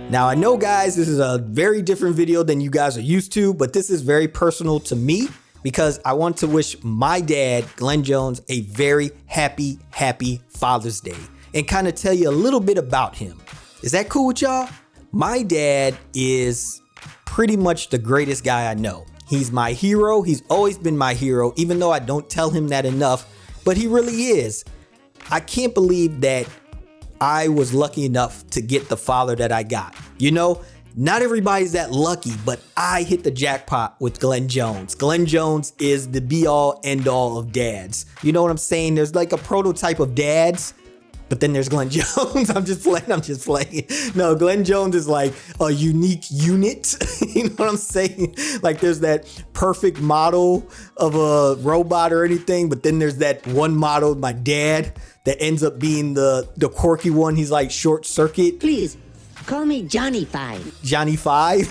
Now I know guys, this is a very different video than you guys are used to, but this is very personal to me because I want to wish my dad, Glenn Jones, a very happy Father's Day and kind of tell you a little bit about him. Is that cool with y'all? My dad is pretty much the greatest guy I know. He's my hero. He's always been my hero, even though I don't tell him that enough, but he really is. I can't believe that I was lucky enough to get the father that I got. You know, not everybody's that lucky, but I hit the jackpot with Glenn Jones. Glenn Jones is the be all end all of dads. You know what I'm saying? There's like a prototype of dads, but then there's Glenn Jones. I'm just playing. No, Glenn Jones is like a unique unit. You know what I'm saying? Like there's that perfect model of a robot or anything, but then there's that one model, my dad, that ends up being the quirky one. He's like short circuit. Please call me Johnny Five. Johnny Five.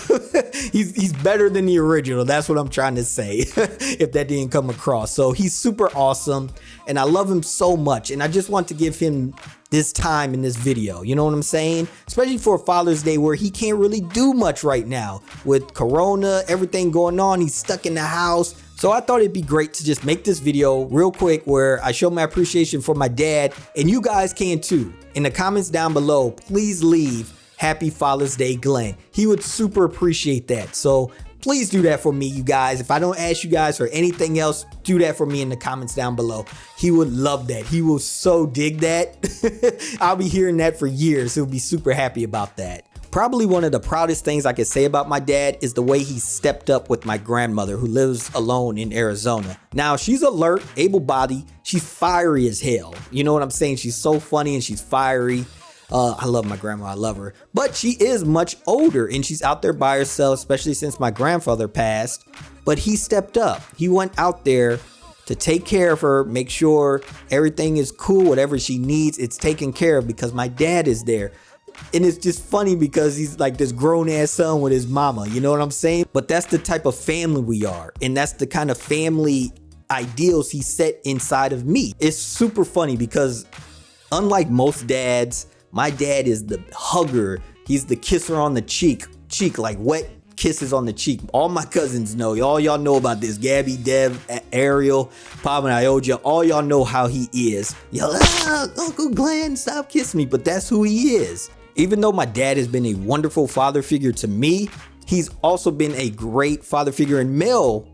he's better than the original. That's what I'm trying to say. If that didn't come across. So he's super awesome and I love him so much. And I just want to give him this time in this video. You know what I'm saying? Especially for Father's Day where he can't really do much right now with Corona, everything going on. He's stuck in the house. So I thought it'd be great to just make this video real quick where I show my appreciation for my dad, and you guys can too. In the comments down below, please leave Happy Father's Day, Glenn. He would super appreciate that. So please do that for me, you guys. If I don't ask you guys for anything else, do that for me in the comments down below. He would love that. He will so dig that. I'll be hearing that for years. He'll be super happy about that. Probably one of the proudest things I could say about my dad is the way he stepped up with my grandmother who lives alone in Arizona. Now she's alert, able-bodied, she's fiery as hell. You know what I'm saying? She's so funny and she's fiery. I love my grandma, I love her. But she is much older and she's out there by herself, especially since my grandfather passed. But he stepped up. He went out there to take care of her, make sure everything is cool, whatever she needs, it's taken care of because my dad is there. And it's just funny because he's like this grown ass son with his mama, you know what I'm saying? But that's the type of family we are. And that's the kind of family ideals he set inside of me. It's super funny because unlike most dads, my dad is the hugger. He's the kisser on the cheek, like wet kisses on the cheek. All my cousins know, all y'all know about this. Gabby, Dev, Ariel, Pop, and Ioja, all y'all know how he is. Y'all, Uncle Glenn, stop kissing me. But that's who he is. Even though my dad has been a wonderful father figure to me, he's also been a great father figure and male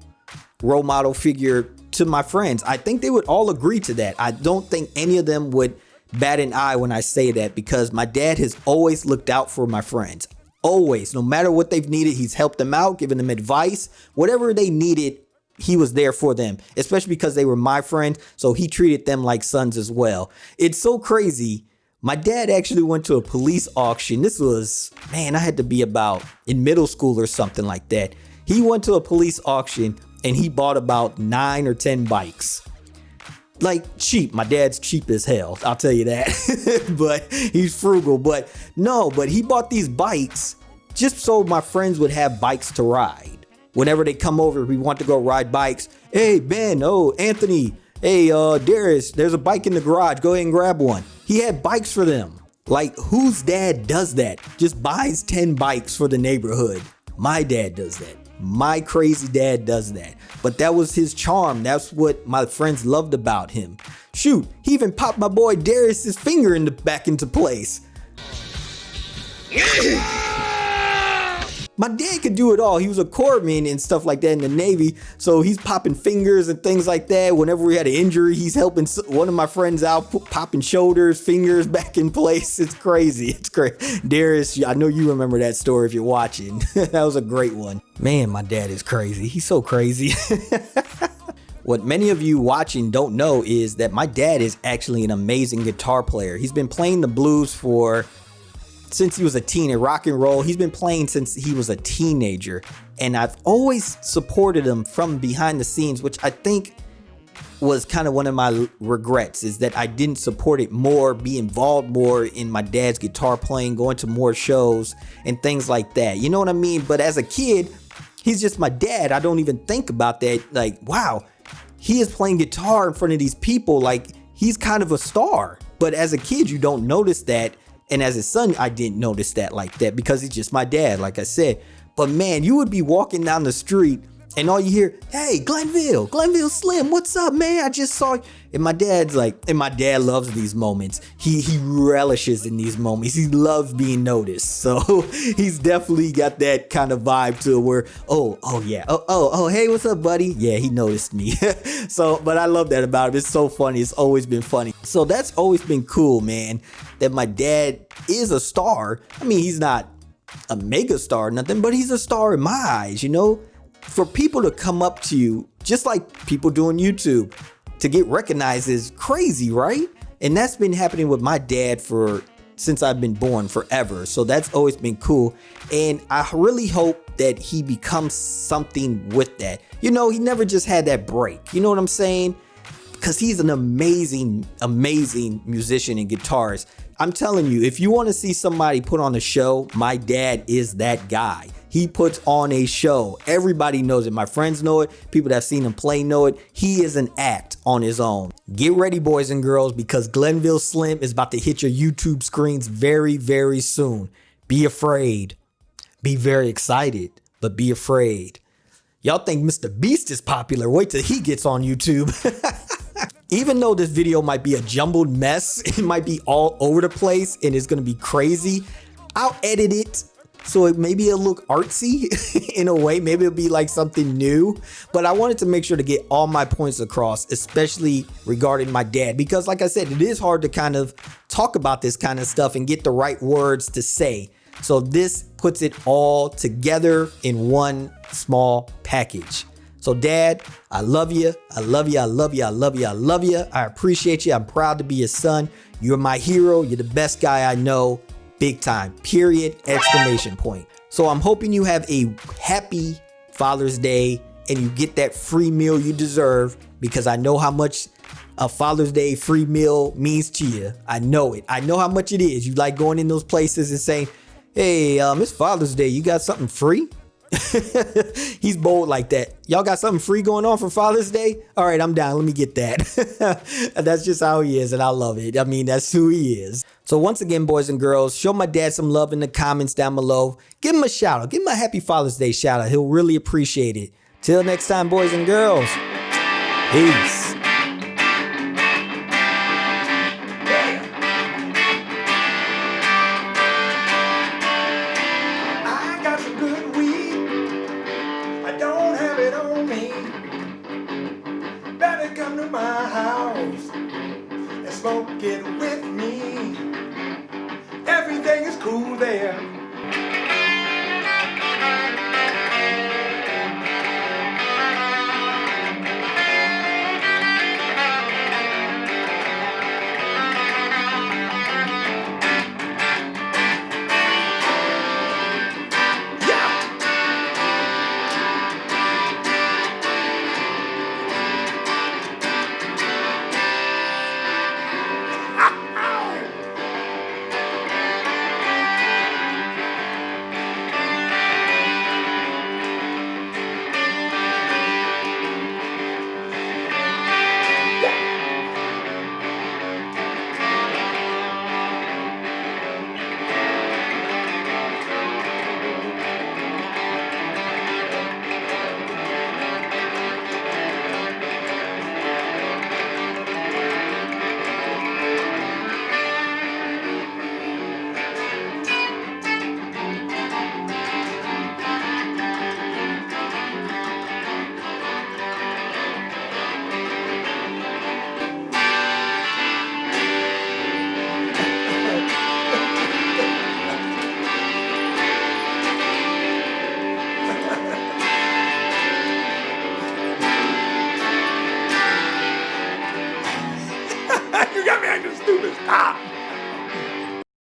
role model figure to my friends. I think they would all agree to that. I don't think any of them would bat an eye when I say that because my dad has always looked out for my friends. Always. No matter what they've needed, he's helped them out, given them advice. Whatever they needed, he was there for them, especially because they were my friends. So he treated them like sons as well. It's so crazy. My dad actually went to a police auction. This was, man, I had to be about in middle school or something like that. He went to a police auction and he bought about 9 or 10 bikes. Like cheap. My dad's cheap as hell, I'll tell you that. But he's frugal. But no, but he bought these bikes just so my friends would have bikes to ride. Whenever they come over, we want to go ride bikes. Hey, Ben, oh, Anthony, hey, Darius, there's a bike in the garage. Go ahead and grab one. He had bikes for them. Like, whose dad does that? Just buys 10 bikes for the neighborhood. My dad does that. My crazy dad does that. But that was his charm. That's what my friends loved about him. Shoot, he even popped my boy Darius's finger back into place. My dad could do it all. He was a corpsman and stuff like that in the Navy. So he's popping fingers and things like that. Whenever we had an injury, he's helping one of my friends out, popping shoulders, fingers back in place. It's crazy. It's great. Darius, I know you remember that story if you're watching. That was a great one. Man, my dad is crazy. He's so crazy. What many of you watching don't know is that my dad is actually an amazing guitar player. He's been playing the blues since he was a teen, and rock and roll. He's been playing since he was a teenager. And I've always supported him from behind the scenes, which I think was kind of one of my regrets, is that I didn't support it more, be involved more in my dad's guitar playing, going to more shows and things like that. You know what I mean? But as a kid, he's just my dad. I don't even think about that. Like, wow, he is playing guitar in front of these people. Like, he's kind of a star. But as a kid, you don't notice that. And as his son, I didn't notice that like that because he's just my dad, like I said. But man, you would be walking down the street and all you hear, hey, Glenville Slim, what's up, man? I just saw you. And my dad's like, and my dad loves these moments. He relishes in these moments. He loves being noticed. So he's definitely got that kind of vibe to it where, oh yeah, hey, what's up, buddy? Yeah, he noticed me. So, but I love that about him. It's so funny. It's always been funny. So that's always been cool, man, that my dad is a star. I mean, he's not a mega star or nothing, but he's a star in my eyes, you know? For people to come up to you, just like people doing YouTube, to get recognized is crazy, right? And that's been happening with my dad since I've been born, forever. So that's always been cool. And I really hope that he becomes something with that. You know, he never just had that break. You know what I'm saying? Because he's an amazing musician and guitarist. I'm telling you, if you want to see somebody put on a show, my dad is that guy. He puts on a show. Everybody knows it. My friends know it. People that have seen him play know it. He is an act on his own. Get ready, boys and girls, because Glenville Slim is about to hit your YouTube screens very, very soon. Be afraid. Be very excited, but be afraid. Y'all think Mr. Beast is popular. Wait till he gets on YouTube. Even though this video might be a jumbled mess, it might be all over the place and it's going to be crazy, I'll edit it so maybe it'll look artsy in a way. Maybe it'll be like something new. But I wanted to make sure to get all my points across, especially regarding my dad, because like I said, it is hard to kind of talk about this kind of stuff and get the right words to say. So this puts it all together in one small package. So Dad, I love you. I love you. I love you. I love you. I love you. I appreciate you. I'm proud to be your son. You're my hero. You're the best guy I know. Big time. Period. Exclamation point. So I'm hoping you have a happy Father's Day and you get that free meal you deserve, because I know how much a Father's Day free meal means to you. I know it. I know how much it is. You like going in those places and saying, hey, it's Father's Day. You got something free? He's bold like that. Y'all got something free going on for Father's Day? All right, I'm down. Let me get that. That's just how he is, and I love it. I mean, that's who he is. So once again, boys and girls, show my dad some love in the comments down below. Give him a shout out. Give him a happy Father's Day shout out. He'll really appreciate it. Till next time, boys and girls. Peace. Come to my house and smoke it with me. Everything is cool there.